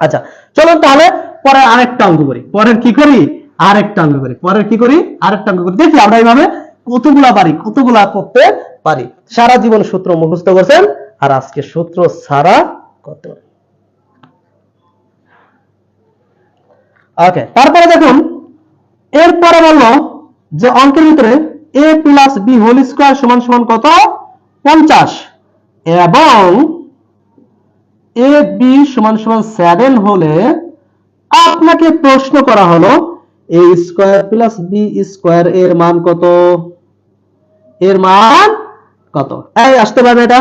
আচ্ছা চলুন তাহলে পরের আরেকটা অঙ্ক করি। পরের কি করি? আরেকটা অঙ্ক করি। পরের কি করি? আরেকটা অঙ্ক করি। দেখি আমরা এইভাবে কতগুলা করতে পারি। সারা জীবন সূত্র মুখস্থ করছেন, আর আজকে সূত্র ছাড়া কত। ওকে, তারপরে দেখুন এরপরে বললো যে অঙ্কের ভিতরে a plus b whole square সমান সমান কত? 50 এবং a b সমান সমান 7 হলে আপনাকে প্রশ্ন করা হলো a square plus b square এর মান কত? এর মান কত? এই আসতে পারবে, এটা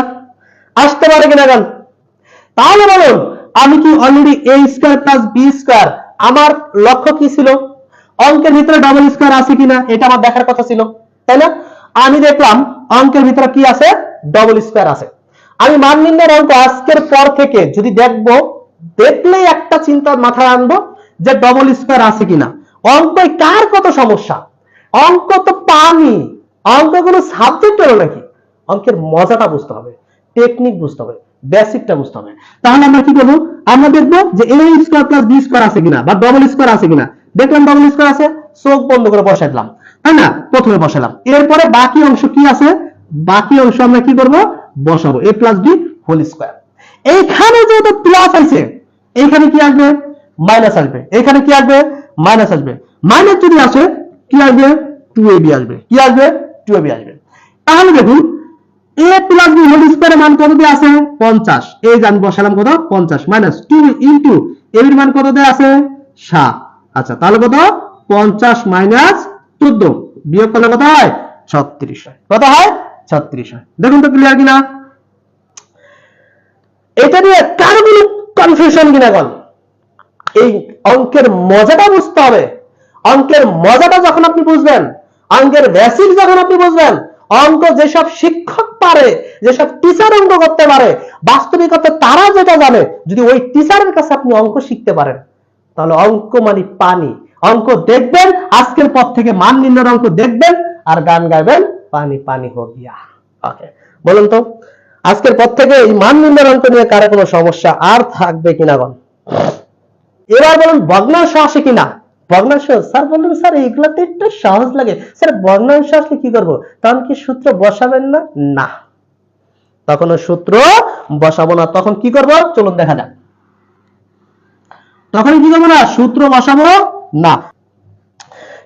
আসতে পারে কিনা গান? তাহলে বলুন আমি কি already a square plus b square, আমার লক্ষ্য কি ছিল? অঙ্কের ভিতরে ডাবল স্কয়ার আছে কিনা এটা আমার দেখার কথা ছিল, তাই না? আমি দেখলাম অঙ্কের ভিতরে কি আছে? ডাবল স্কয়ার আছে। আমি মান নির্ণয়ের অঙ্ক আজকের পর থেকে যদি দেখলেই একটা চিন্তা মাথায় আনবো যে ডাবল স্কয়ার আছে কিনা। অঙ্কে কার কত সমস্যা? অঙ্ক তো পানি, অঙ্ক কোনো সাবজেক্ট হলো নাকি? অঙ্কের মজাটা বুঝতে হবে, টেকনিক বুঝতে হবে, বেসিকটা বুঝতে হবে। তাহলে আমরা কি করবো? আমরা দেখবো যে a square plus b square আছে কিনা বা ডাবল স্কয়ার আছে কিনা। দেখলাম ডাবল স্কয়ার আছে, চোখ বন্ধ করে বসাই দিলাম, তাই না? প্রথমে বসালাম, এরপরে বাকি অংশ কি আছে? বাকি অংশ আমরা কি করব? বসাবো a plus b whole square. এইখানে যেহেতু প্লাস আছে, এইখানে কি আসবে? মাইনাস আসবে। এখানে কি আসবে? মাইনাস আসবে। মাইনাস যদি আসে কি আসবে? 2ab আসবে। কি আসবে? 2ab আসবে। তাহলে দেখুন a প্লাস b হোল স্কয়ারের মান কত দিয়ে আছে? 50। এই যে আমি বসালাম কত? 50 মাইনাস 2 ইনটু a এর মান কত দিয়ে আছে? 7। আচ্ছা তাহলে কত? 50 মাইনাস 14 বিয়োগ করলে কত হয়? 36 হয়। কত হয়? 36 হয়। দেখুন তো ক্লিয়ার কিনা? এটা নিয়ে কারো কোনো কনফিউশন কিনা বল? এই অঙ্কের মজাটা বুঝতে হবে। অঙ্কের মজাটা যখন আপনি বুঝবেন, অঙ্কের বেসিক যখন আপনি বুঝবেন, অঙ্ক যেসব শিক্ষক পারে, যেসব টিচার অঙ্ক করতে পারে, বাস্তবিকতা তারা যেটা জানে, যদি ওই টিচারের কাছে আপনি অঙ্ক শিখতে পারেন তাহলে অঙ্ক মানে পানি। অঙ্ক দেখবেন, আজকের পর থেকে মান নির্ণয়ের অঙ্ক দেখবেন আর গান গাইবেন, পানি পানি হো গিয়া। ওকে, বলুন তো আজকের পর থেকে এই মান নির্ণয়ের অঙ্ক নিয়ে কারো কোনো সমস্যা আর থাকবে কিনা বল? এবার বলুন ভগ্নাংশ আসে কিনা? ভগ্নাংশ স্যার বললেন স্যার এগুলাতে একটু সহজ লাগে, স্যার ভগ্নাংশ আসলে কি করব? তখন কি সূত্র বসাবেন না? না, তখন সূত্র বসাবো না। তখন কি করব চলুন দেখা যাক। তখন কি করবো না? সূত্র বসাবো না।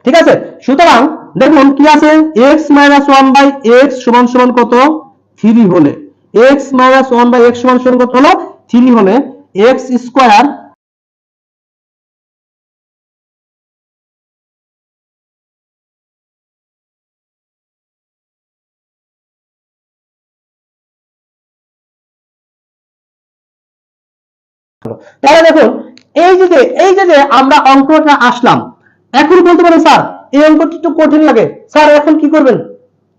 ঠিক আছে, সুতরাং দেখুন কি আছে? x - 1/x সমান সমান কত? 3 হলে x - 1/x সমান সমান কত হলো? 3 হলে x স্কয়ার তাহলে দেখুন এই যে আমরা অঙ্কটা আসলাম, এখন বলতে পারেন স্যার এই অঙ্কটা একটু কঠিন লাগে, স্যার এখন কি করবেন?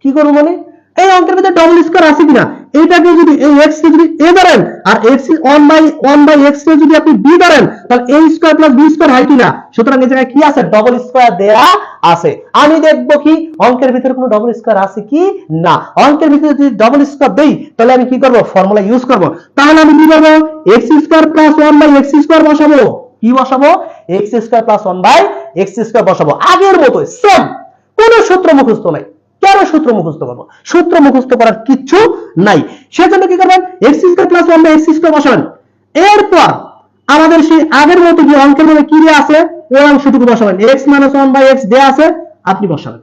কি করব মানে এই অঙ্কের ভিতরে ডাবল স্কয়ার আছে কিনা এইটাকে যদি এই x কে যদি a ধরেন আর x 1/x কে যদি আপনি b ধরেন তাহলে a square plus b square হয় কিনা। সুতরাং এই জায়গায় কি আছে? ডাবল স্কয়ার দেয়া আছে। আমি দেখব কি অঙ্কের ভিতরে কোনো ডাবল স্কয়ার আছে কি না। অঙ্কের ভিতরে যদি ডাবল স্কয়ার দেই তাহলে আমি কি করব? ফর্মুলা ইউজ করব। তাহলে আমি কি করব? x square plus 1/x square বসাবো। কি বসাবো? x square plus 1/x square বসাবো। আগের মতো সেম, কোনো সূত্র মুখস্থ নাই। কেন সূত্র মুখস্থ করবো? সূত্র মুখস্থ করার কিছু নাই। সেজন্য কি করবেন? x square plus 1/x square বসাবেন। এরপর আমাদের সেই আগের মতো যে অঙ্কের মধ্যে কি দেয়া আছে ওই অংশটুকু বসাবেন। x - 1/x দেয়া আছে, আপনি বসাবেন।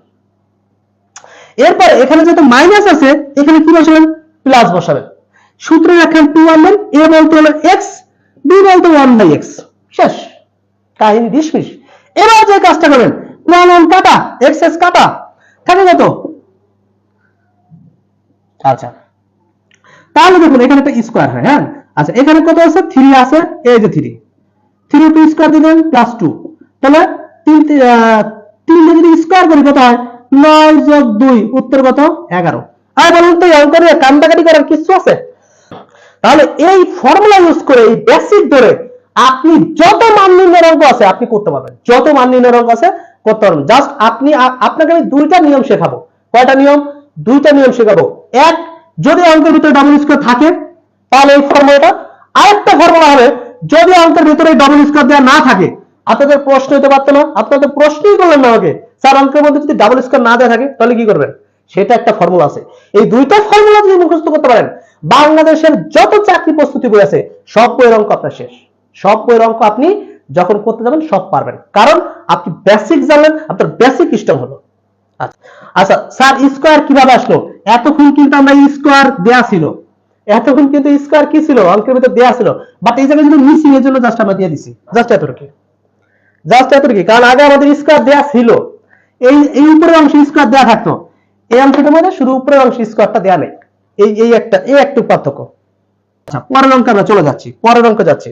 এরপর এখানে যেহেতু মাইনাস আছে এখানে কি বসাবেন? প্লাস বসাবেন। সূত্র রাখেন 2 আনবেন, a বলতে হলো x, b বলতে 1/x। শেষ, কাহিনী ডিসমিস। এবার যে কাজটা করবেন, 1 কাটা, x কাটা, থাকে কত? আচ্ছা তাহলে দেখুন এখানে একটা স্কয়ার হয়। হ্যাঁ আচ্ছা এখানে কত আছে? 3 আছে, এই যে 3 টু স্কয়ার দিবেন প্লাস 2, তাহলে 3 যদি স্কয়ার করি কত হয়? 9 যোগ 2 উত্তর কত? 11। আর বলুন তো এই অঙ্কের কান্দাকাটি করার কিছু আছে? তাহলে এই ফর্মুলা ইউজ করে এই বেসিক ধরে আপনি যত মান নির্ণয়ের অঙ্ক আছে আপনি করতে পারবেন। যত মান নির্ণয়ের অঙ্ক আছে করতে পারবেন। জাস্ট আপনাকে আমি দুইটা নিয়ম শেখাবো। কয়টা নিয়ম? দুইটা নিয়ম শেখাবো। এক, যদি অঙ্কের ভিতরে ডাবল স্কয়ার থাকে তাহলে এই ফর্মুলাটা, আরেকটা ফর্মুলা হবে যদি অঙ্কের ভিতরে ডবল স্কোয়ার দেওয়া না থাকে, আপনাদের প্রশ্ন হতে পারতো না, আপনাদের প্রশ্নই করলেন না আমাকে, স্যার অঙ্কের মধ্যে যদি ডাবল স্কোয়ার না দেওয়া থাকে তাহলে কি করবেন? সেটা একটা ফর্মুলা আছে। এই দুইটা ফর্মুলা যদি মুখস্থ করতে পারেন, বাংলাদেশের যত চাকরি প্রস্তুতি বই আছে সব বইয়ের অঙ্ক আপনার শেষ। সব বইয়ের অঙ্ক আপনি যখন করতে যাবেন সব পারবেন, কারণ আপনি বেসিক জানলেন, আপনার বেসিক সিস্টেম হলো। আচ্ছা স্যার স্কোয়ার কিভাবে আসলো? এতক্ষণ কিন্তু আমরা স্কোয়ার দেয়া ছিল, এতক্ষণ কিন্তু স্কোয়ার কি ছিল অঙ্কের ভিতরে দেয়া ছিল, বাট এই জায়গায় যদি মিসিং এর জন্য জাস্ট আমরা দিয়ে দিছি, জাস্ট এতটুকু, কারণ আগে আমাদের স্কোয়ার দেয়া ছিল, এই উপরের অংশ স্কোয়ার দেয়া থাকতো, এই অংশটার মধ্যে শুধু উপরের অংশ স্কোয়ারটা দেয়া নেই, এই একটু পার্থক্য। আচ্ছা পরের অঙ্কে আমরা চলে যাচ্ছি, পরের অঙ্কে যাচ্ছি।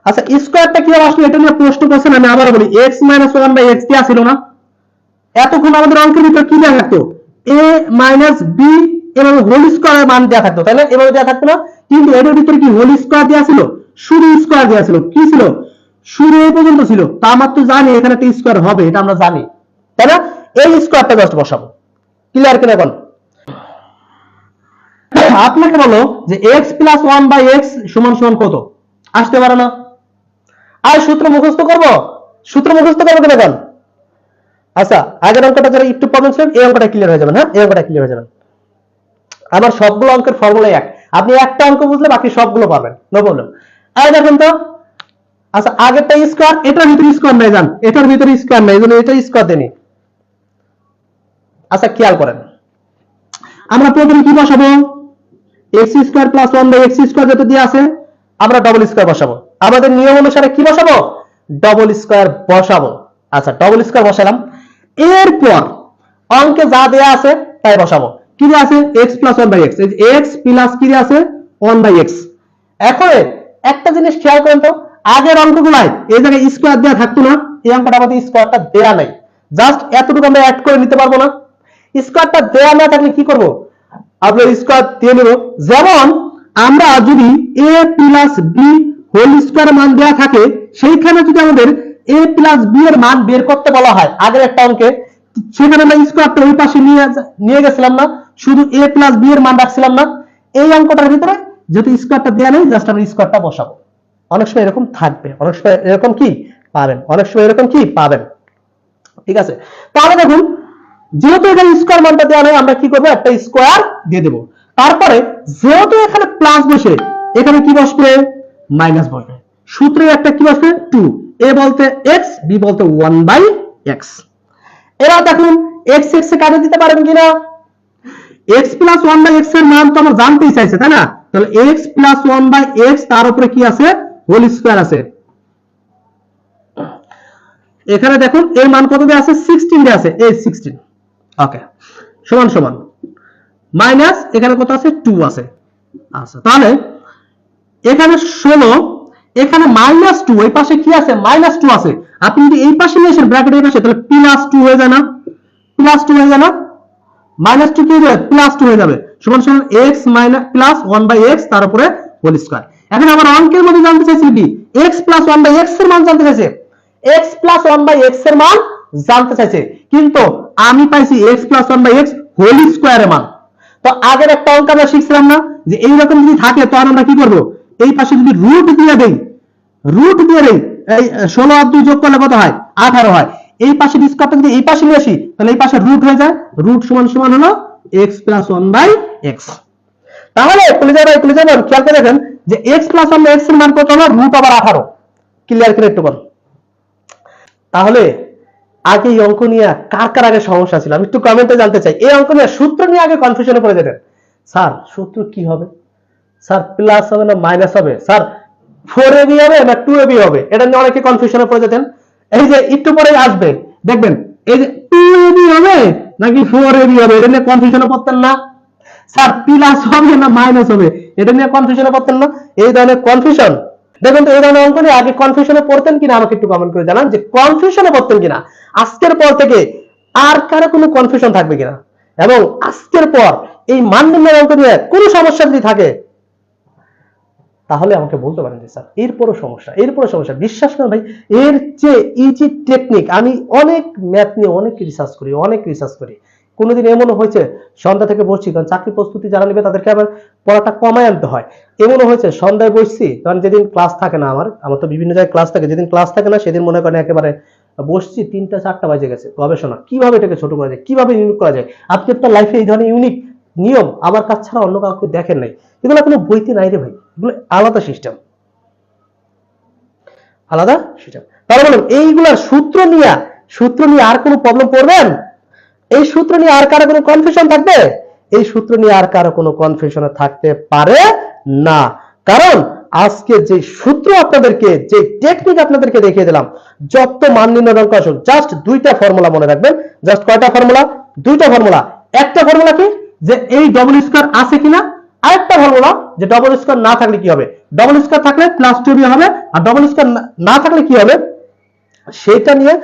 আচ্ছা স্কোয়ারটা কিভাবে আসলো এটা নিয়ে প্রশ্ন করছেন, আমি আবার বলি x - 1/x দেয়া ছিল না, এতক্ষণ আমাদের অঙ্কের ভিতরে কি দেয়া থাকতো? a - b এবং হোল স্কয়ারের মান দেয়া থাকতো, তাই না? এভাবে দেয়া থাকতো না, কিন্তু এর ভিতরে কি হোল স্কয়ার দেয়া ছিল? শুধু স্কয়ার দেয়া ছিল, কি ছিল? শুরু এই পর্যন্ত ছিল, তা আমরা তো জানি এখানে একটা স্কয়ার হবে, এটা আমরা জানি, তাই না? এই স্কয়ারটা জাস্ট বসাবো, ক্লিয়ার কিনা এখন? আপনাকে বলো যে x + 1/x = কত? আসতে পারে না, আর সূত্র মুখস্থ করব, কিনা এখন? আচ্ছা আগের অঙ্কটা যারা একটু প্রবলেম ছিল এই অঙ্কটা ক্লিয়ার হয়ে যাবে, হ্যাঁ এই অঙ্কটা ক্লিয়ার হয়ে যাবে। আমার সবগুলো অঙ্কের ফর্মুলা এক, আপনি একটা অঙ্ক বুঝলে বাকি সবগুলো পারবেন, নো প্রবলেম। আর দেখুন তো, আচ্ছা আগেরটা স্কয়ার, এটার ভিতরে স্কয়ার নাই, জান এটার ভিতরে স্কয়ার নাই, এজন্য এটা স্কয়ার দেনি। আচ্ছা খেয়াল করেন, আমরা প্রথমে কি বসাবো? x² + 1/x² যেটা দেয়া আছে আমরা ডবল স্কয়ার বসাবো, আমাদের নিয়ম অনুসারে কি বসাবো? ডবল স্কয়ার বসাবো। আচ্ছা ডবল স্কয়ার বসালাম, এরপর অঙ্কে যা দেয়া আছে তাই বসাবো। কি দেয়া আছে? x + 1/x, এই যে x প্লাস কি দেয়া আছে? 1/x। এখন একটা জিনিস খেয়াল করেন তো, আগের অঙ্কগুলাই এই জায়গায় স্কয়ার দেয়া থাকতো না, এই অঙ্কটা আমাদের স্কয়ারটা দেয়া নাই, জাস্ট এতটুকু আমরা অ্যাড করে নিতে পারবো না? স্কয়ারটা দেয়া না থাকলে কি করব? আমরা স্কয়ার দিয়ে নেব। যেমন আমরা যদি a + b হোল স্কয়ার মান দেয়া থাকে, সেইখানে যদি আমাদের a + b এর মান বের করতে বলা হয় আগের একটা অঙ্কে, সেখানে আমরা স্কয়ারটা ওই পাশে নিয়ে গেছিলাম না, শুধু a + b এর মান রাখছিলাম না? এই অঙ্কটার ভিতরে যেহেতু স্কয়ারটা দেয়া নেই, জাস্ট আমরা স্কয়ারটা বসাবো। অনেক সময় এরকম থাকবে, অনেক সময় এরকম কি পাবেন, অনেক সময় এরকম কি পাবেন, ঠিক আছে? তাহলে দেখুন, যেহেতু এখানে স্কয়ার মানটা দেওয়া নেই, আমরা কি করব? একটা স্কয়ার দিয়ে দেব। তারপরে যেহেতু এখানে প্লাস বসে, এখানে কি বসবে? মাইনাস বসবে। সূত্রে একটা কি বসবে? 2, a বলতে x, b বলতে 1/x। এবার দেখুন x এ কাটে দিতে পারেন কিনা? x + 1/x এর মান তো আমরা জানতেই চাইছে, তাই না? তাহলে x + 1/x তার উপরে কি আছে? হোল স্কয়ার আছে। এখানে দেখুন এর মান কত দেয়া আছে? 16 দেয়া আছে, এই 16, ওকে, সমান সমান মাইনাস এখানে কত আছে? 2 আছে। আচ্ছা তাহলে এখানে 16, এখানে -2, এই পাশে কি আছে? -2 আছে। আপনি যদি এই পাশে নিয়ে আসেন ব্র্যাকেট এই পাশে, তাহলে +2 হয়ে যায় না? +2 হয়ে যায় না? -2 কি হয়ে যাবে? +2 হয়ে যাবে, সমান সমান x + 1/x তার উপরে হোল স্কয়ার। এখন আবার অঙ্কের মধ্যে জানতে চাইছি কি? x + 1/x এর মান জানতে চাইছে, x + 1/x এর মান জানতে চাইছে, কিন্তু আমি পাইছি x + 1/x হোল স্কয়ারের মান। তো আগের একটা অঙ্ক আমরা শিখছিলাম না যে এই রকম যদি থাকে তখন আমরা কি করব? এই পাশে যদি রুট দিয়ে দেই, এই 16 আর 2 যোগ করলে কত হয়? 18 হয়। এই পাশে স্কয়ারটা যদি এই পাশে নিয়ে আসি, তাহলে এই পাশে রুট হয়ে যায়, রুট সমান সমান হলো x + 1/x। তাহলে কলিজার খেয়াল করে দেখেন যে x + 1/x এর মান কত হলো? √18। ক্লিয়ার করে একটু বল। তাহলে আগে এই অঙ্ক নিয়ে কার আগে সমস্যা ছিল আমি একটু কমেন্টে জানতে চাই। এই অঙ্ক নিয়ে সূত্র নিয়ে আগে কনফিউশনে পড়ে যেতেন, স্যার সূত্র কি হবে, স্যার প্লাস হবে না মাইনাস হবে, স্যার 4ab হবে না 2ab হবে, এটা নিয়ে অনেকে কনফিউশনে পড়ে যেতেন। এই যে একটু পরে আসবে দেখবেন এই যে 2ab হবে নাকি 4ab হবে, এটা নিয়ে কনফিউশনে পড়তেন না? স্যার প্লাস হবে না মাইনাস হবে, এটা নিয়ে কনফিউশনে পড়তেন না? এই ধরনের কনফিউশন দেখুন তো, এই ধরনের অঙ্ক নিয়ে আগে কনফিউশনে পড়তেন কিনা আমাকে একটু কমেন্ট করে জানান যে কনফিউশনে পড়তেন কিনা, আজকের পর থেকে আর কারো কোনো কনফিউশন থাকবে কিনা, এবং আজকের পর এই মান নির্ণয়ের অঙ্ক নিয়ে কোনো সমস্যা যদি থাকে তাহলে আমাকে বলতে পারেন যে স্যার এরপরও সমস্যা। বিশ্বাস করেন ভাই, এর চেয়ে ইজি টেকনিক আমি অনেক ম্যাথ নিয়ে অনেক রিসার্চ করি, কোনোদিন এমনও হয়েছে সন্ধ্যা থেকে বসছি, কারণ চাকরি প্রস্তুতি যারা নেবে তাদেরকে আবার পড়াটা কমায় আনতে হয়, এমনও হয়েছে সন্ধ্যায় বসছি, কারণ যেদিন ক্লাস থাকে না, আমার তো বিভিন্ন জায়গায় ক্লাস থাকে, যেদিন ক্লাস থাকে না সেদিন মনে করেন একেবারে বসছি 3টা 4টা বাজে গেছে, গবেষণা কিভাবে এটাকে ছোট করা যায়, কিভাবে ইউনিক করা যায়। আপনি আপনার লাইফে এই ধরনের ইউনিক নিয়ম আমার কাছ ছাড়া অন্য কাউকে দেখেন নাই, এগুলো কোনো বইতে নাই রে ভাই, এগুলো আলাদা সিস্টেম, আলাদা সিস্টেম। তাহলে বলুন এইগুলার সূত্র নিয়ে আর কোনো প্রবলেম পড়বেন? এই সূত্র নিয়ে আর কারো কোনো কনফিউশন থাকবে? এই সূত্র নিয়ে আর কারো কোনো কনফিউশন থাকতে পারে না, কারণ আজকে যে সূত্র আপনাদেরকে, যে টেকনিক আপনাদেরকে দেখিয়ে দিলাম, যত মান নির্ণয় অঙ্ক আসুক, জাস্ট 2টা ফর্মুলা মনে রাখবেন। জাস্ট কয়টা ফর্মুলা? 2টা ফর্মুলা। একটা ফর্মুলা কি, যে এই ডবল স্কয়ার আছে কিনা, আরেকটা ফর্মুলা যে ডবল স্কয়ার না থাকলে কি হবে, ডবল স্কয়ার থাকলে প্লাস 2b হবে, আর ডবল স্কয়ার না থাকলে কি হবে সেটা নিয়ে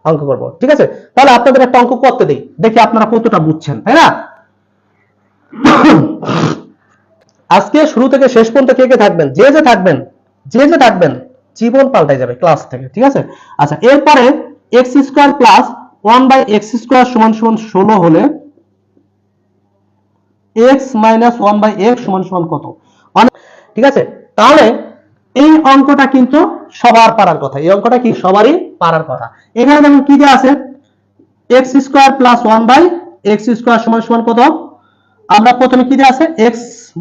অঙ্ক করব। ঠিক আছে, তাহলে আপনাদের একটা অঙ্ক করতে দেই, দেখি আপনারা কতটা বুঝছেন, তাই না? আজকে শুরু থেকে শেষ পর্যন্ত কে কে থাকবেন, যে থাকবেন জীবন পাল্টাই যাবে ক্লাস থেকে। ঠিক আছে, আচ্ছা এরপরে x square plus 1/x square সমান সমান 16 হলে x মাইনাস 1/x সমান সমান কত? ঠিক আছে, তাহলে এই অঙ্কটা কিন্তু সবার পারার কথা, এই অঙ্কটা কি সবারই পারার কথা। এখানে দেখুন কি দেওয়া আছে, x square plus 1/x square সমান সমান কত? আমরা প্রথমে কি দেওয়া আছে, x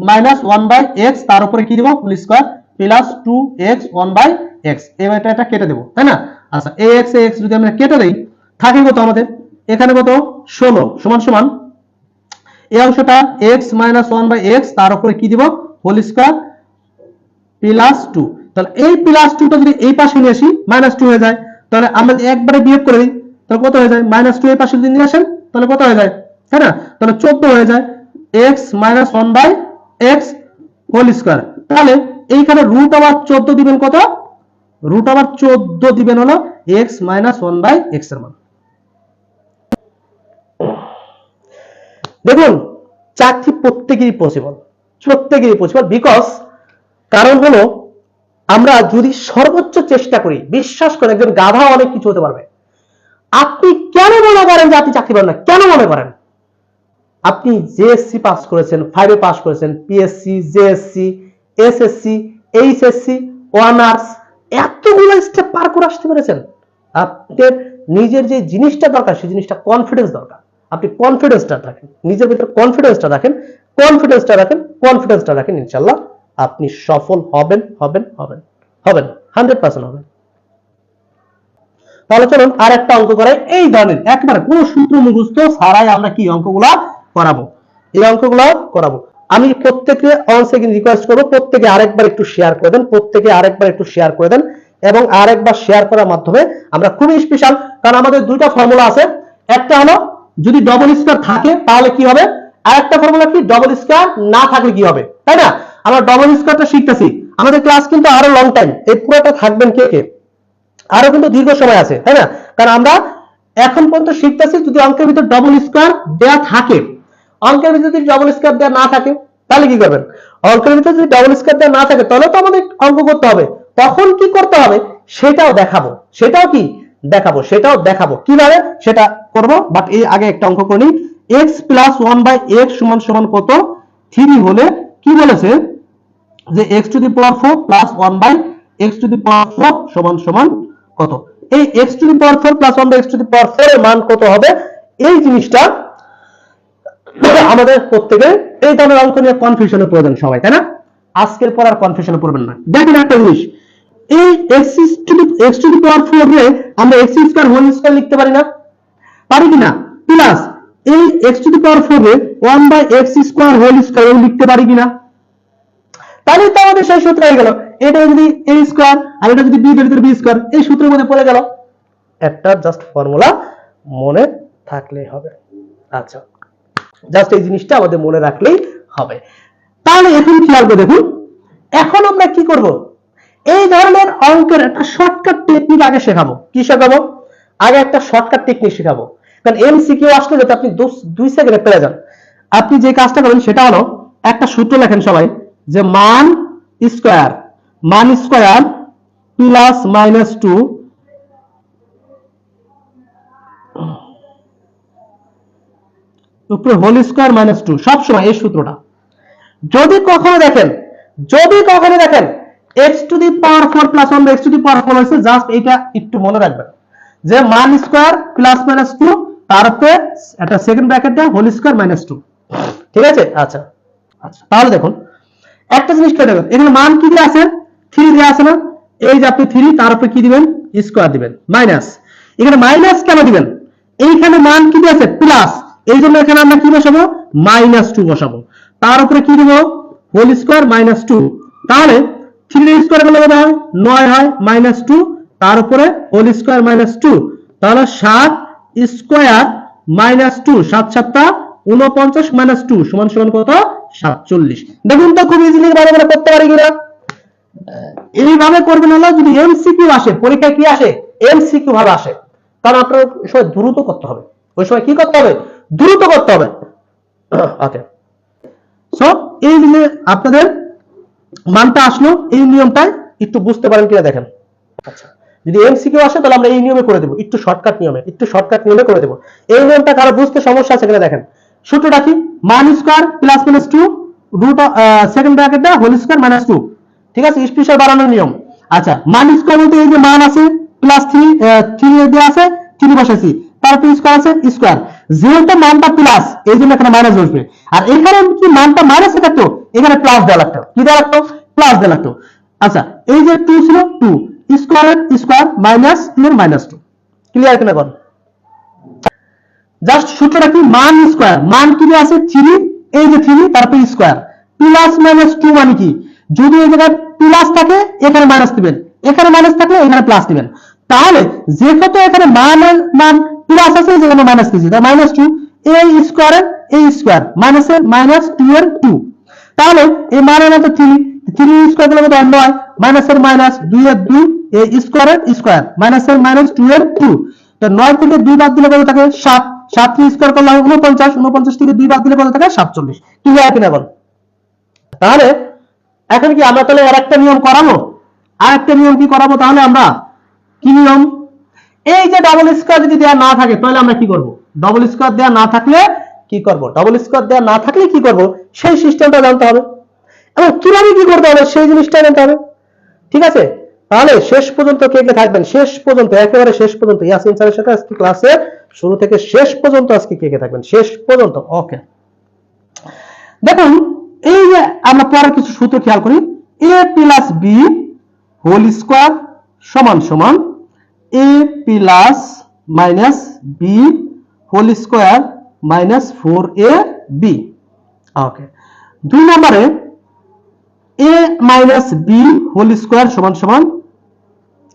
মাইনাস 1/x, তার উপরে কি দেব whole square plus 2x 1/x, এবার এটা কেটে দেব, তাই না? আচ্ছা ax ax যদি আমরা কেটে দেই থাকে কত আমাদের এখানে, কত 16 সমান সমান এই অংশটা x মাইনাস 1/x, তার উপরে কি দিব হোল স্কয়ার প্লাস 2। তাহলে এই প্লাস 2টা যদি এই পাশে নিয়ে আসি মাইনাস 2 হয়ে যায়, তাহলে আমরা একবারে বিয়োগ করে দিই, তাহলে কত হয়ে যায়, মাইনাস 2 এই পাশে যদি নিয়ে আসেন তাহলে কত হয়ে যায়, তাই না? তাহলে 14 হয়ে যায় x minus 1/x whole square. তাহলে এইখানে রুট আবার 14 দিবেন, কত রুট আবার 14 দিবেন হলো x মাইনাস 1/x এর মান। দেখুন চাকরি প্রত্যেকেরই পসিবল, বিকজ কারণ হলো আমরা যদি সর্বোচ্চ চেষ্টা করি, বিশ্বাস করে একজন গাধা অনেক কিছু হতে পারবে। আপনি কেন মনে করেন যে আপনি চাকরি পাবেন না? কেন মনে করেন? আপনি জেএসসি পাস করেছেন, 5 পাস করেছেন, PSC, JSC, SSC, HSC, honours, এতগুলো স্টেপ পার করে আসতে পেরেছেন। আপনার নিজের যে জিনিসটা দরকার সেই জিনিসটা কনফিডেন্স দরকার। আপনি কনফিডেন্সটা রাখেন, নিজের ভিতরে কনফিডেন্সটা রাখেন, ইনশাআল্লাহ আপনি সফল হবেন 100% হবেন। তাহলে চলুন আর একটা অঙ্ক করাই, এই ধরনের একবারে কোন সূত্র মুখস্থ ছাড়াই আমরা কি অঙ্কগুলো করাবো, এই অঙ্কগুলো করাবো। আমি প্রত্যেককে অন সেকেন্ড রিকোয়েস্ট করবো, প্রত্যেকে আরেকবার একটু শেয়ার করে দেন, এবং আরেকবার শেয়ার করার মাধ্যমে আমরা খুবই স্পেশাল, কারণ আমাদের 2টা ফর্মুলা আছে। একটা হলো যদি ডবল স্কয়ার থাকে তাহলে কি হবে, আর একটা ফর্মুলা কি ডবল স্কয়ার না থাকলে কি হবে, তাই না? আমরা ডবল স্কয়ারটা শিখতেছি, আমাদের ক্লাস কিন্তু আরো লং টাইম, এই পুরোটা থাকবেন কে কে, আরো কিন্তু দীর্ঘ সময় আছে, তাই না? কারণ আমরা এখন পর্যন্ত শিখতেছি, যদি অঙ্কের ভিতর ডবল স্কয়ার দেয়া থাকে, অঙ্কের ভিতর যদি ডবল স্কয়ার দেয়া না থাকে তাহলে কি করবেন? অঙ্কের ভিতর যদি ডবল স্কয়ার দেয়া না থাকে তাহলে তো আমাদের অঙ্ক করতে হবে, তখন কি করতে হবে সেটাও দেখাবো কিভাবে সেটা করব। বাট এই আগে একটা অঙ্ক করে নিই, x প্লাস 1/x সমান সমান কত? 3 হলে কি বলেছে যে x to the power 4 plus 1/x to the power 4 সমান সমান কত? এই x to the power 4 plus 1/x to the power 4 এর মান কত হবে? এই জিনিসটা আমাদের প্রত্যেকে এই ধরনের অঙ্ক নিয়ে কনফিউশনে পড়ে যান সবাই, তাই না? আজকের পর আর কনফিউশনে পড়বেন না। দেখেন একটা জিনিস, এই x টু দি পাওয়ার 4 রে আমরা x স্কয়ার হোল স্কয়ার লিখতে পারি না? পারি কিনা? প্লাস এই x টু দি পাওয়ার 4 রে 1/x স্কয়ার হোল স্কয়ার লিখতে পারি কিনা? তাহলে তো আমাদের সেই সূত্র হয়ে গেল, এটা যদি a স্কয়ার আর এটা যদি b এর ভিতরে b স্কয়ার, এই সূত্রের মধ্যে পড়ে গেল। একটা জাস্ট ফর্মুলা মনে থাকলেই হবে। আচ্ছা, জাস্ট এই জিনিসটা আমাদের মনে রাখলেই হবে। তাহলে এখন খেয়াল করে দেখুন, এখন আমরা কি করব, এই ধরনের অঙ্কের একটা শর্টকাট টেকনিক আগে শেখাবো। কি শেখাবো? আগে একটা শর্টকাট টেকনিক শেখাবো, কারণ এমসিকিউ আসলে যাতে আপনি 2 সেকেন্ডে পেয়ে যান। আপনি যে কাজটা করেন সেটা হলো একটা সূত্র লেখেন সবাই, যে মান স্কয়ার প্লাস মাইনাস 2 = উপরে হোল স্কয়ার মাইনাস 2 সব সময় এই সূত্রটা। যদি কখনো দেখেন x to the power 4 plus 1 x to the power 4 হইছে, জাস্ট এটা একটু মনে রাখবেন যে মান স্কয়ার প্লাস মাইনাস 2 তার উপরে একটা সেকেন্ড ব্র্যাকেট দেয়া হোল স্কয়ার মাইনাস 2। ঠিক আছে? আচ্ছা তাহলে দেখুন একটা জিনিস খেয়াল রাখবেন, এখানে মান কি দেয়া আছে? 3 দেয়া আছে না? এই যে আপনি 3 তার উপরে কি দিবেন? স্কয়ার দিবেন মাইনাস। এখানে মাইনাস কেন দিবেন? এইখানে মান কি দেয়া আছে? প্লাস, এই জন্য এখানে আমরা কি বসাবো? মাইনাস 2 বসাবো। তার উপরে কি দেব? Whole square minus 2। তাহলে 3 এর স্কয়ার করলে কত হয়? 9 হয় মাইনাস 2 তার উপরে হোল স্কয়ার মাইনাস 2। তাহলে 7 স্কয়ার মাইনাস 2, 7 7 49 মাইনাস 2 সমান সমান কত? 47। দেখুন তো খুব ইজিলি ভাবে করতে পারি কিনা? এইভাবে করবেন হলো যদি এমসিকিউ আসে, পরীক্ষায় কি আসে? এমসিকিউ ভাবে আসে, কারণ আপনার ওই সময় দ্রুত করতে হবে। ওই সময় কি করতে হবে? দ্রুত করতে হবে। ওকে, সো এই যে আপনাদের মানটা আসলো, এই নিয়মটাই একটু বুঝতে পারেন কিনা দেখেন। আচ্ছা, যদি এমসিকিউ আসে তাহলে আমরা এই নিয়মে করে দেব, একটু শর্টকাট নিয়মে করে দেব। এই নিয়মটা কারো বুঝতে সমস্যা আছে কিনা দেখেন। সূত্রটা কি? মান square plus minus 2 root second bracket the whole square minus 2। ঠিক আছে? স্পেশাল বাড়ানোর নিয়ম। আচ্ছা, মান স্কয়ার বলতে এই যে মান আছে প্লাস 3 এর দেয়া আছে, 3 বসাইছি, তারপর স্কয়ার আছে স্কয়ার, যেহেতু মানটা প্লাস এই জন্য এখানে মাইনাস বসবে। আর এখানে কি মানটা মাইনাস থাকতো, এখানে প্লাস দেওয়া লাগতো। কি দেওয়া লাগতো? প্লাস দেওয়া লাগতো। আচ্ছা, এই যে 2 ছিল 2 স্কয়ার স্কয়ার মাইনাস 2 এর মাইনাস 2। ক্লিয়ার কিনা বল? জাস্ট সূত্রটা কি? মান স্কয়ার, মান কি আছে? 3, এই যে 3 তারপর স্কয়ার, প্লাস মাইনাস 2 মানে কি? যদি এই জায়গায় প্লাস থাকে এখানে মাইনাস দিবেন, এখানে মাইনাস থাকলে এখানে প্লাস দিবেন। তাহলে যেহেতু এখানে মান প্লাস আছে যেখানে মাইনাস দিয়েছি, তার মাইনাস 2 এই স্কয়ারের এই স্কয়ার মাইনাসের মাইনাস 2 এর 2। তাহলে এই মানের মতো 3 স্কয়ার করলে কত? 9 মাইনাসের মাইনাস 2 এর 2 এই স্কয়ারের স্কয়ার মাইনাসের মাইনাস 2 এর 2। তো 9 থেকে 2 বাদ দিলে কত থাকে? 7। 7 স্কয়ার করলে 49, 49 থেকে 2 বাদ দিলে কত থাকে? 47। ক্লিয়ার কিনা বল? তাহলে এখন কি আমরা তাহলে আরেকটা নিয়ম করাবো? আরেকটা নিয়ম কি করাবো তাহলে আমরা? কি নিয়ম? এই যে ডাবল স্কয়ার যদি দেয়া না থাকে তাহলে আমরা কি করব? ডাবল স্কয়ার দেয়া না থাকলে কি করব? ডাবল স্কয়ার দেয়া না থাকলে কি করব সেই সিস্টেমটা জানতে হবে, এবং কিভাবে কি করতে হবে সেই জিনিসটা জানতে হবে। ঠিক আছে? তাহলে শেষ পর্যন্ত কে কে থাকবেন? শেষ পর্যন্ত, একেবারে শেষ পর্যন্ত ইয়াসিন স্যারের সাথে আজকে ক্লাসের শুরু থেকে শেষ পর্যন্ত আজকে কে কে থাকবেন? শেষ পর্যন্ত। ওকে, দেখুন এই যে আমরা পরে কিছু সূত্র খেয়াল করি। a plus b whole square সমান সমান a plus minus b whole square minus 4ab। Okay, 2 নম্বরে a minus b whole square সমান সমান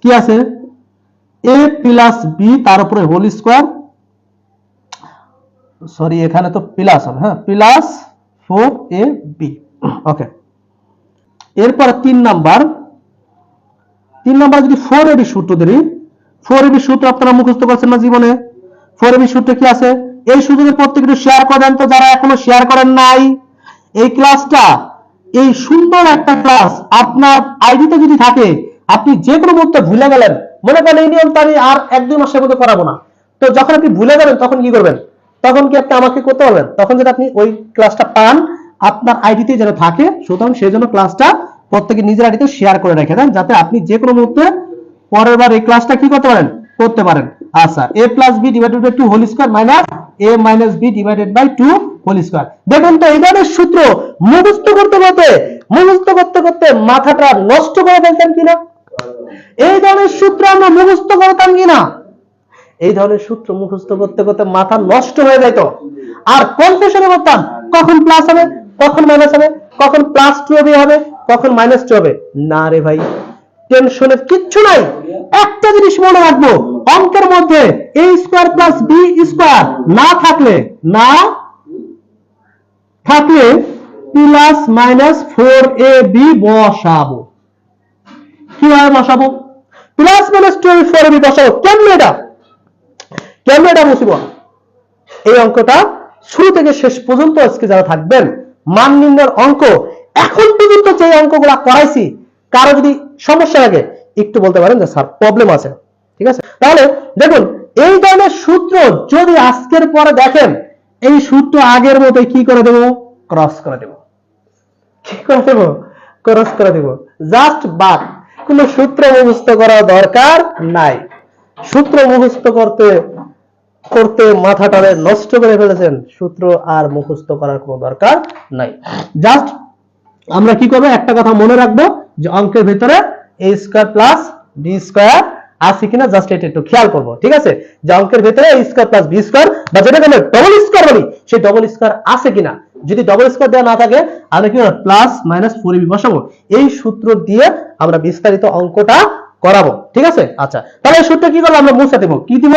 কি আছে? a প্লাস b তার উপরে হোল স্কয়ার, সরি এখানে তো প্লাস হবে, হ্যাঁ, প্লাস 4ab। ওকে, এরপর 3 নাম্বার যদি 4ab সূত্র ধরি, 4ab সূত্র আপনারা মুখস্থ করছেন না জীবনে? 4ab সূত্র কি আছে? এই সূত্রের প্রত্যেকটা শেয়ার করে দেন তো যারা এখনো শেয়ার করেন নাই। এই ক্লাসটা, এই সুন্দর একটা ক্লাস আপনার আইডিতে যদি থাকে, আপনি যে কোনো মুহূর্তে ভুলে গেলেন, মনে করেন এই নিয়মটা আমি আর 1-2 মাসের মধ্যে করাবো না, তো যখন আপনি ভুলে যাবেন তখন কি করবেন? তখন কি আপনি আমাকে করতে পারবেন? তখন যদি আপনি ওই ক্লাসটা পান আপনার আইডিতে যেন থাকে, সুতরাং সেই জন্য ক্লাসটা প্রত্যেকে নিজের আইডিতে শেয়ার করে রেখে দেন, যাতে আপনি যে কোনো মুহূর্তে পরের বার এই ক্লাসটা কি করতে পারেন। আচ্ছা, a plus b divided by 2 whole square minus a minus b divided by 2 whole square. দেখুন তো এই ধরনের সূত্র মুখস্থ করতে করতে মাথাটা নষ্ট করে ফেলতেন কিনা? এই ধরনের সূত্র আমরা মুখস্থ করতাম কিনা? এই ধরনের সূত্র মুখস্থ করতে করতে মাথা নষ্ট হয়ে যেত, আর কনফিউশনে পড়তাম, কখন প্লাস হবে, কখন মাইনাস হবে, কখন প্লাস 2ab হবে, কখন মাইনাস 2 হবে। না রে ভাই, টেনশনের কিচ্ছু নাই। একটা জিনিস মনে রাখবো, অঙ্কের মধ্যে a square plus b square না থাকলে প্লাস মাইনাস 4ab বসাবো। কিভাবে বসাবো? প্লাস মাইনাস 2ab 4ab বসাবো। কেমনে এটা বুঝবো? এই অঙ্কটা শুরু থেকে শেষ পর্যন্ত আজকে যারা থাকবেন, মান নির্ণয়ের অঙ্ক এখন পর্যন্ত যে অঙ্কগুলো করাইছি, কারো যদি সমস্যা লাগে একটু বলতে পারেন যে স্যার প্রবলেম আছে। ঠিক আছে? তাহলে দেখুন এই ধরনের সূত্র যদি আজকের পরে দেখেন, এই সূত্র আগের মতো কি করে দেব, ক্রস করে দেব। কি করে দেব, ক্রস করে দেব। জাস্ট বাট, কোনো সূত্র মুখস্থ করার দরকার নাই। সূত্র মুখস্থ করতে করতে মাথাটা নষ্ট করে ফেলেছেন, সূত্র আর মুখস্থ করার কোনো দরকার নাই। জাস্ট আমরা কি করব, একটা কথা মনে রাখবো যে অঙ্কের ভিতরে a square plus b square আছে কিনা, জাস্ট এটা একটু খেয়াল করব, ঠিক আছে? যে অঙ্কের ভিতরে a square plus b square বা যেটাকে আমরা ডবল স্কয়ার বলি, সেই ডবল স্কয়ার আছে কিনা। যদি ডবল স্কয়ার দেওয়া না থাকে আমরা কি করব, প্লাস মাইনাস 4ab বসাবো। এই সূত্র দিয়ে আমরা বিস্তারিত অঙ্কটা করাবো, ঠিক আছে? আচ্ছা, তাহলে এই সূত্র কি করব, আমরা মুছে দেব। কি দিব,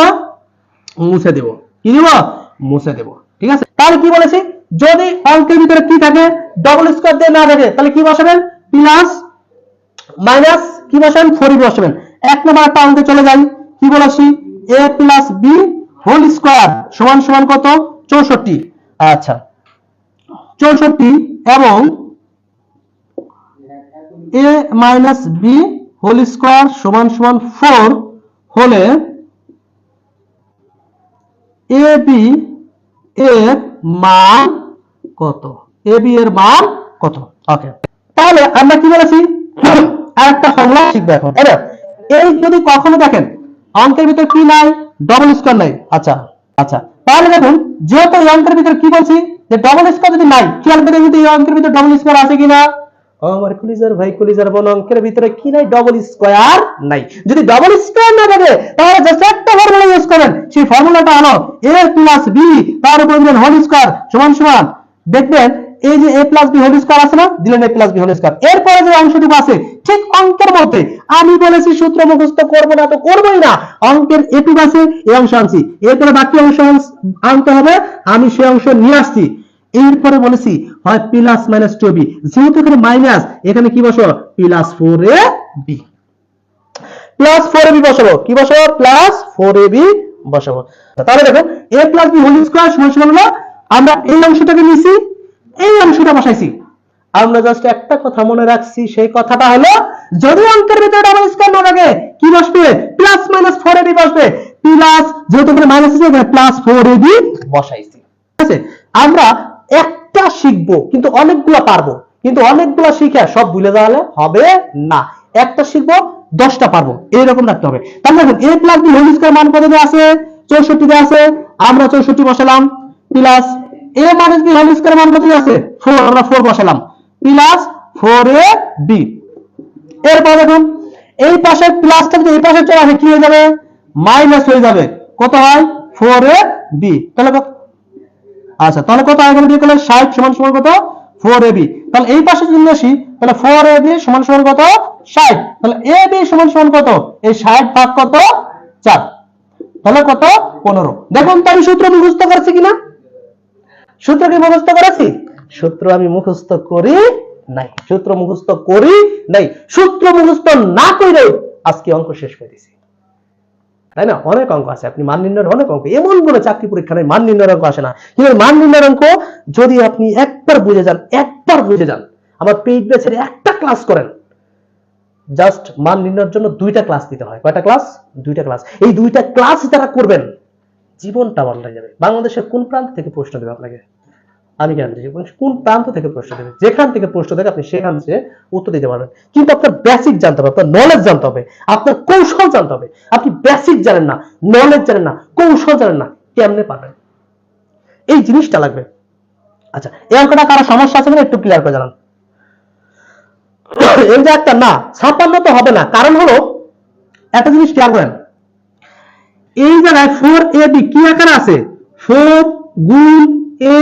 মুছে দেব। কি দিব, মুছে দেব, ঠিক আছে? তাহলে কি বলেছি, যদি অঙ্কের ভিতরে কি থাকে, ডবল স্কয়ার দিয়ে না থাকে, তাহলে কি বসাবেন, প্লাস মাইনাস কি বসাবেন, 4b বসাবেন। এক নম্বর একটা অঙ্কে চলে যাই, কি বলেছি, a plus b whole square সমান সমান কত, 64। আচ্ছা, 64 এবং a minus b whole square সমান সমান 4 হলে ab এর মান কত, ab এর মান কত। ওকে, তাহলে আমরা কি বলেছি, আরেকটা ফর্মুলা শিখবো এখন। এই যদি কখনো দেখেন অঙ্কের ভিতর কি নাই, ডবল স্কয়ার নাই। আচ্ছা আচ্ছা, তাহলে দেখুন যেহেতু এই অঙ্কের ভিতর কি বলছি, যে ডবল স্কয়ার যদি নাই, খেয়াল করে যদি এই অঙ্কের ভিতর ডবল স্কয়ার আছে কিনা। আমার কলিজার ভাই, কলিজার বোন, অঙ্কের ভিতরে কি নাই, ডবল স্কয়ার নাই। যদি ডবল স্কয়ার না থাকে তাহলে জাস্ট একটা ফর্মুলা ইউজ করেন। সেই ফর্মুলাটা হলো a প্লাস b তার উপর দিলেন হোল স্কয়ার সমান সমান, দেখবেন এই যে a plus b whole square আছে না, দিলেন a plus b whole square. এরপরে যে অংশটুকু আছে ঠিক অঙ্কের মধ্যে, আমি বলেছি সূত্র মুখস্থ করব না তো করবই না, অঙ্কের এটুকু আছে, এই অংশ আনছি, এরপরে বাকি অংশ আনতে হবে, আমি সেই অংশ নিয়ে আসছি। এরপরে বলেছি হয় প্লাস মাইনাস 2b, যেহেতু এখানে মাইনাস, এখানে কি বসাবো, প্লাস 4ab, প্লাস 4ab বসাবো। কি বসাবো, প্লাস 4ab বসাবো। তাহলে দেখো a plus b whole square সমান সমান হলো, আমরা এই অংশটাকে নিছি, এই অংশটা বসাইছি। আমরা জাস্ট একটা কথা মনে রাখছি, সেই কথাটা হলো যদি অঙ্কের ভিতরে ডবল স্কয়ার না থাকে কি বসবে, প্লাস মাইনাস 4ab বসবে। প্লাস যেহেতু এখানে মাইনাস আছে, এখানে প্লাস 4ab বসাইছি, ঠিক আছে? আমরা একটা শিখবো কিন্তু অনেকগুলো পারবো, কিন্তু অনেকগুলো শিখে সব ভুলে যাওয়ালে হবে না। একটা শিখবো 10টা পারবো, এইরকম রাখতে হবে। তাহলে দেখুন a plus b whole square মান কত দেওয়া আছে, 64 দেওয়া আছে, আমরা 64 বসালাম, plus a minus b whole square মান কত দেওয়া আছে, 4, আমরা 4 বসালাম, প্লাস 4ab। এরপর দেখুন এই পাশে প্লাসটা যদি এই পাশে চলে আসে কি হয়ে যাবে, মাইনাস হয়ে যাবে। কত হয়, 4ab। তাহলে আচ্ছা, তাহলে কত আগে দিয়ে করলে 60 সমান সমান কত, 4ab। তাহলে এই পাশে যদি আসি তাহলে 4ab সমান সমান কত, 60। তাহলে ab সমান সমান কত, এই 60 ভাগ কত, 4, তাহলে কত, 15। দেখুন তো আমি সূত্র মুখস্থ করছি কিনা, সূত্র কি মুখস্থ করেছি, সূত্র আমি মুখস্থ করি নাই, সূত্র মুখস্থ করি নাই। সূত্র মুখস্থ না করে আজকে অঙ্ক শেষ করে দিয়েছি, তাই না? অনেক অঙ্ক আছে, আপনি মান নির্ণয়ের অনেক অঙ্ক, এমন কোনো চাকরি পরীক্ষা নাই মান নির্ণয়ের অঙ্ক আসে না। কিন্তু মান নির্ণয়ের অঙ্ক যদি আপনি একবার বুঝে যান, একবার বুঝে যান, আমার পেইড ব্যাচের একটা ক্লাস করেন, জাস্ট মান নির্ণয়ের জন্য 2টা ক্লাস দিতে হয়। কয়টা ক্লাস, 2টা ক্লাস। এই 2টা ক্লাস যারা করবেন জীবনটা বদলে যাবে। বাংলাদেশের কোন প্রান্ত থেকে প্রশ্ন দেবে আপনাকে, আমি গ্যারান্টি দিচ্ছি, কোন প্রান্ত থেকে প্রশ্ন দেবে, যেখান থেকে প্রশ্ন দেবে আপনি সেখান থেকে উত্তর দিতে পারবেন। কিন্তু আপনার বেসিক জানতে হবে, আপনার নলেজ জানতে হবে, আপনার কৌশল জানতে হবে। আপনি বেসিক জানেন না, নলেজ জানেন না, কৌশল জানেন না, কেমনে পারবেন, এই জিনিসটা লাগবে। আচ্ছা, এই অঙ্কটা কারো সমস্যা আছে কিনা একটু ক্লিয়ার করে জানান। এই যে একটা না 56 তো হবে না, কারণ হলো একটা জিনিস খেয়াল করেন, এই জায়গায় 4ab কি আকারে আছে, 4 গুণ a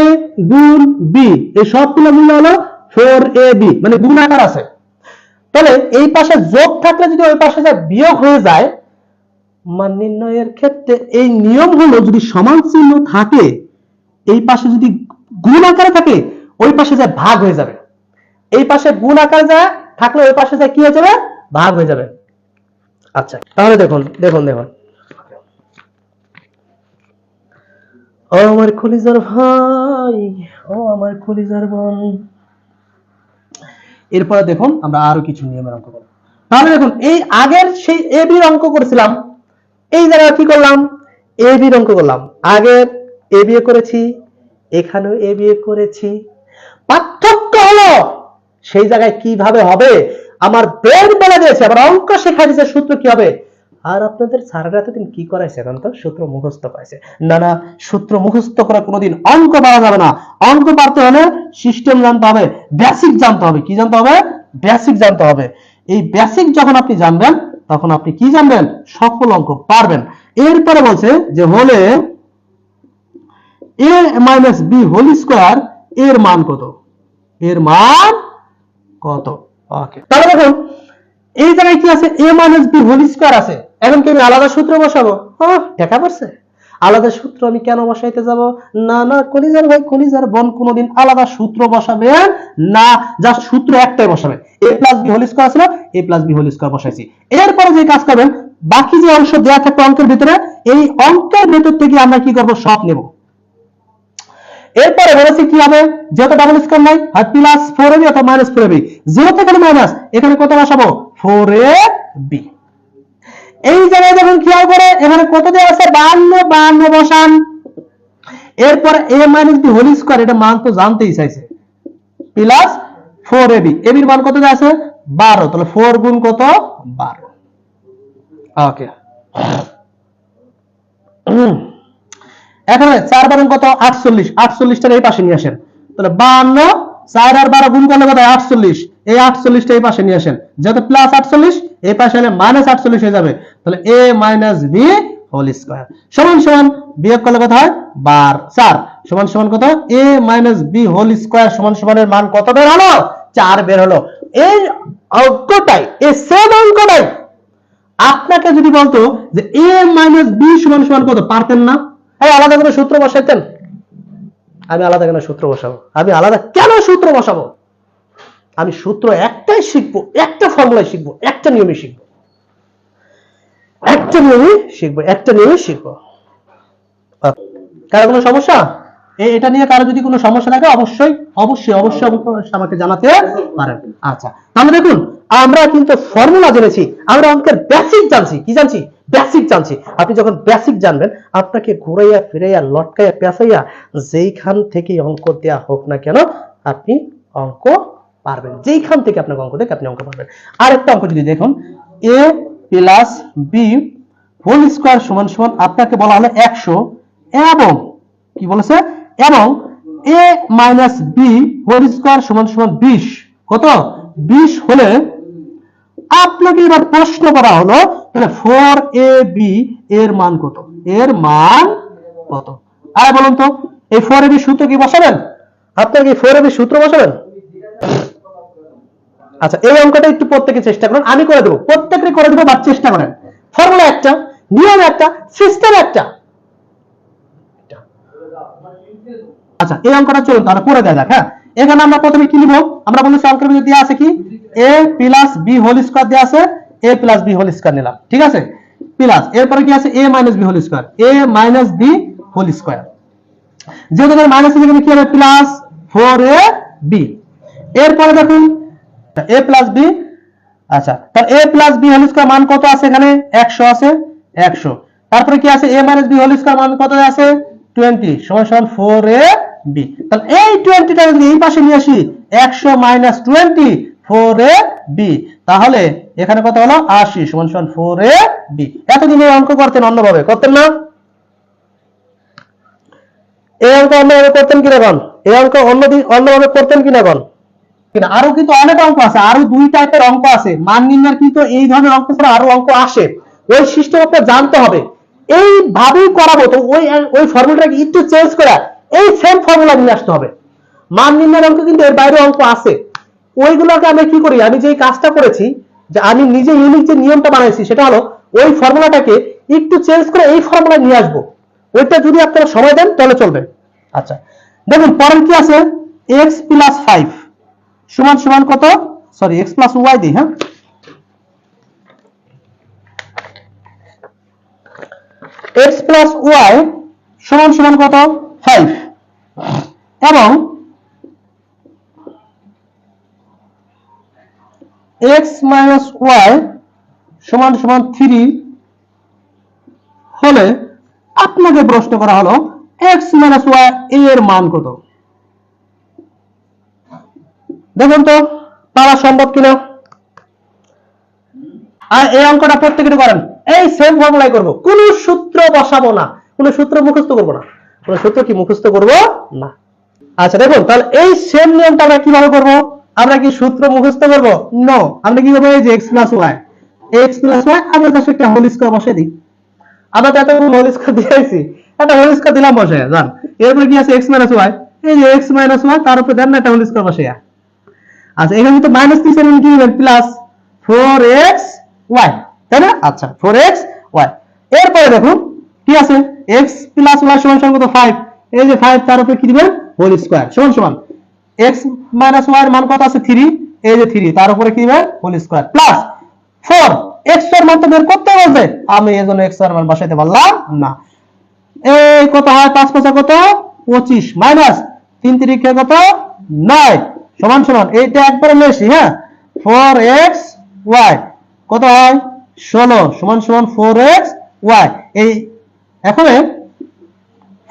গুণ b, এই সবগুলো মূল্য হলো 4ab, মানে গুণ আকার আছে। তাহলে এই পাশে যোগ থাকলে যদি ওই পাশে যা বিয়োগ হয়ে যায়, মান নির্ণয়ের ক্ষেত্রে এই নিয়ম হলো যদি সমান চিহ্ন থাকে, এই পাশে যদি গুণ আকারে থাকে, ওই পাশে যা ভাগ হয়ে যাবে। এই পাশে গুণ আকারে যা থাকলে ওই পাশে যা কি হয়ে যাবে, ভাগ হয়ে যাবে। আচ্ছা, তাহলে দেখুন দেখুন দেখুন, ও আমার কলিজার ভাই, ও আমার কলিজার বোন, এরপরে দেখুন আমরা আরো কিছু নিয়মের অঙ্ক করব। তাহলে দেখুন এই আগের সেই a b অঙ্ক করেছিলাম, এই জায়গায় কি করলাম, a b অঙ্ক করলাম। আগের a b করেছি, এখানেও এ বিয়োগ করেছি। পার্থক্য হলো সেই জায়গায় কিভাবে হবে আমার ব্রেন বলে দিয়েছে, আমার অঙ্ক শেখা দিয়েছে সূত্র কি হবে। আর আপনাদের স্যারেরা এতদিন কি করাইছে এখন তো সূত্র মুখস্থ পাইছে। না না, সূত্র মুখস্থ করে কোনোদিন অঙ্ক পাওয়া যাবে না। অঙ্ক পারতে হলে সিস্টেম জানতে হবে, বেসিক জানতে হবে। কি জানতে হবে? বেসিক জানতে হবে। এই বেসিক যখন আপনি জানবেন তখন আপনি কি জানবেন? সকল অঙ্ক পারবেন। এরপরে বলছে যে হলে a minus B whole square এর মান কত? এর মান কত? ওকে, তাহলে দেখুন এই জায়গায় কি আছে? a minus B whole square আছে। এখন কি আমি আলাদা সূত্র বসাবো? দেখা পড়ছে। আলাদা সূত্র আমি কেন বসাইতে যাব? না না কলিজার ভাই, কলিজার বোন, কোনোদিন আলাদা সূত্র বসাবেন না, জাস্ট সূত্র একটাই বসাবেন। a plus B whole square ছিল, a plus B whole square বসাইছি। এরপরে যে কাজ করবেন, বাকি যে অংশ দেওয়া থাকবে অঙ্কের ভিতরে, এই অঙ্কের ভিতর থেকে আমরা কি করব? সব নেব। এরপরে বলেছি কি হবে? যেহেতু ডাবল স্কোয়ার নাই, হয় প্লাস 4ab অথবা মাইনাস 4ab। যেহেতু এখানে মাইনাস, এখানে কত বসাবো? 4ab। এই জায়গায় যখন খেয়াল করে এখানে কত দেওয়া আছে? 52, 52 বসান। এরপরে a minus B whole square, এটা মান তো জানতেই চাইছে, প্লাস 4ab। ab এর মান কত দেওয়া আছে? 12। তাহলে 4 গুণ কত? 12। ওকে, এখানে 4 বারং কত? 48। 48টার এই পাশে নিয়ে আসেন। তাহলে 52, 4 আর 12 গুণ করলে কত? 48। এই 48টা এই পাশে নিয়ে আসেন। যেহেতু প্লাস 48, এই পাশে হলে মাইনাস 48 হয়ে যাবে। তাহলে a minus B whole square সমান সমান বিয়োগ করলে কত হয়? 4 সমান সমান কত? a minus B whole square সমান সমানের মান কত বের হলো? 4 বের হলো। এই অঙ্কটাই, এই সেম অঙ্কটাই আপনাকে যদি বলতো যে a মাইনাস বি সমান সমান কত, পারতেন না? আলাদা করে সূত্র বসাইতেন? আমি আলাদা কেন সূত্র বসাবো? আমি আলাদা কেন সূত্র বসাবো? আমি সূত্র একটাই শিখবো, একটা ফর্মুলাই শিখবো, একটা নিয়মে শিখবো, একটা নিয়মে শিখবো। কারো কোনো সমস্যা? এটা নিয়ে কারো যদি কোনো সমস্যা থাকে অবশ্যই অবশ্যই অবশ্যই আমাকে জানাতে পারেন। আচ্ছা, তাহলে দেখুন আমরা কিন্তু ফর্মুলা জেনেছি, আমরা অঙ্কের বেসিক জানছি। কি জানছি? বেসিক জানছি। আপনি যখন বেসিক জানবেন, আপনাকে ঘুরাইয়া ফিরাইয়া লটকাইয়া পেঁচাইয়া যেইখান থেকে অঙ্ক দেয়া হোক না কেন, আপনি অঙ্ক পারবেন। যেইখান থেকে আপনাকে অঙ্ক দেখে আপনি অঙ্ক পারবেন। আরেকটা অঙ্ক যদি দেখুন, a plus B whole square সমান সমান আপনাকে বলা হলো 100 এবং কি বলেছে? এবং a minus B whole square সমান সমান 20। কত? 20 হলে আপনাকে এবার প্রশ্ন করা হলো তাহলে 4ab এর মান কত? এর মান কত? আর বলুন তো এই 4ab সূত্র কি বসাবেন? আপনারা কি 4ab সূত্র বসাবেন? আচ্ছা, এই অঙ্কটা একটু প্রত্যেকে চেষ্টা করুন, আমি করে দেবো, প্রত্যেকে করে দেবো, বা চেষ্টা করেন। ফর্মুলা একটা, নিয়ম একটা, সিস্টেম একটা। আচ্ছা, এই অঙ্কটা চলুন তাহলে করে দেওয়া যাক। হ্যাঁ, এখানে আমরা প্রথমে কি লিখব? আমরা বলেছি অঙ্কের ভিতরে দেওয়া আছে কি? a plus B whole square দেওয়া আছে, a plus B whole square নিলাম, ঠিক আছে? প্লাস এরপরে কি আছে? a minus B whole square, a minus B whole square. যেহেতু এখানে মাইনাস আছে, এখানে কি হবে? Plus 4ab। এরপরে দেখুন a প্লাস বি। আচ্ছা, তাহলে a plus B whole square মান কত আছে? এখানে 100 আছে, 100। তারপরে কি আছে? a minus B whole square মান কত আছে? 20 সমান সমান 4ab। তাহলে এই 20টা যদি এই পাশে নিয়ে আসি, 100 মাইনাস 20 4ab, তাহলে এখানে কত হলো? 80 সমান সমান 4ab। এতদিন এই অঙ্ক করতেন অন্যভাবে, করতেন না? এই অঙ্ক অন্যভাবে করতেন কিনা বল? এই অঙ্ক অন্যভাবে করতেন কিনা বল? আরো কিন্তু অনেক অঙ্ক আছে, আরো 2 টাইপের অঙ্ক আছে। মান নির্ণয়ের কিন্তু এই ধরনের অঙ্ক ছাড়া আরো অঙ্ক আসে, ওই সিস্টেম আপনাকে জানতে হবে। এইভাবেই করাবো তো ওই ফর্মুলাটাকে একটু চেঞ্জ করে এই সেম ফর্মুলা নিয়ে আসতে হবে। মান নির্ণয়ের অঙ্ক কিন্তু এর বাইরে অঙ্ক আছে, ওইগুলোকে আমি কি করি? আমি যে কাজটা করেছি, যে আমি নিজে ইউনিক যে নিয়মটা বানাইছি, সেটা হলো ওই ফর্মুলাটাকে একটু চেঞ্জ করে এই ফর্মুলা নিয়ে আসবো। ওইটা যদি আপনারা সময় দেন তাহলে চলবে। আচ্ছা, দেখুন পরের কি আছে? x প্লাস 5 সমান সমান কত? সরি, x প্লাস y দিই। হ্যাঁ, x প্লাস y সমান সমান কত? 5 এবং x মাইনাস y সমান সমান 3 হলে আপনাকে প্রশ্ন করা হলো x মাইনাস ওয়াই এর মান কত? দেখুন তো পারা সম্ভব কিনা। আর এই অঙ্কটা প্রত্যেকে করেন, এই সেম ফর্মুলাই করব, কোন সূত্র বসাবো না, কোন সূত্র মুখস্থ করব না, কোন সূত্র কি মুখস্থ করব না। আচ্ছা দেখুন, তাহলে এই সেম নিয়মটা আমরা কিভাবে করব? আমরা কি সূত্র মুখস্থ করব? নো, আমরা কি করব? এই যে x প্লাস ওয়াই, আমরা জাস্ট একটা হোল স্কয়ার বসিয়ে দিই। আমরা তো একটা হোল স্কয়ার দিয়েছি, একটা হোল স্কয়ার দিলাম বসে জান। এরপর কি আছে x মাইনাস ওয়াই, এই যে x মাইনাস ওয়াই তার উপরে দেন না একটা হোল স্কয়ার বসিয়ে। আচ্ছা এখানে তো মাইনাস দিয়েছেন, কি হবে? প্লাস 4xy, তাই না? আচ্ছা 4xy। এরপরে দেখুন কি আছে, x প্লাস y সমান সমান কত? 5। এই যে 5 তার উপরে কি দিবেন? হোল স্কয়ার সমান সমান x মাইনাস y এর মান কত আছে? 3। এই যে 3 তার উপরে কি দিবেন? Whole square plus 4। x এর মান তো বের করতে বলছে, আমি এজন্য x এর মান বসাইতে পারলাম না। এই কত হয়? 5 5 কত? 25 মাইনাস 3 3 কত? 9 সমান সমান এইটা একবারে বেশি, হ্যাঁ 4xy কত হয়? 16 সমান সমান 4xy। এই এখন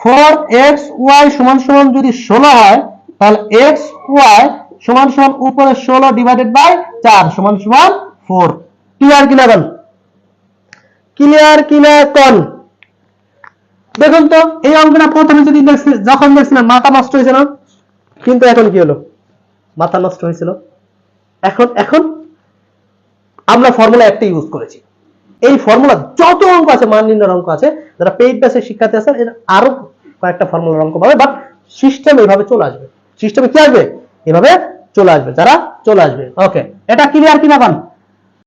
4xy সমান সমান যদি 16 হয়, তাহলে xy সমান সমান উপরে 16 ডিভাইডেড বাই 4 সমান সমান 4। ক্লিয়ার কিনা বল? ক্লিয়ার কিনা কোন? দেখুন তো এই অঙ্কটা প্রথমে যদি যখন দেখছিলেন মাথা নষ্ট হয়েছে না, কিন্তু এখন কি হলো? মাথা নষ্ট হয়েছিল। এখন আমরা ফর্মুলা একটা ইউজ করেছি। এই ফর্মুলা যত অঙ্ক আছে, মান নির্ণয়ের অঙ্ক আছে, যারা পেইড ব্যাচের শিক্ষার্থী আছেন এর আরো কয়েকটা ফর্মুলার অঙ্ক পাবে, বাট সিস্টেম এইভাবে চলে আসবে। সিস্টেমে কি আসবে? এভাবে চলে আসবে, যারা চলে আসবে। ওকে, এটা ক্লিয়ার কিনা কোন?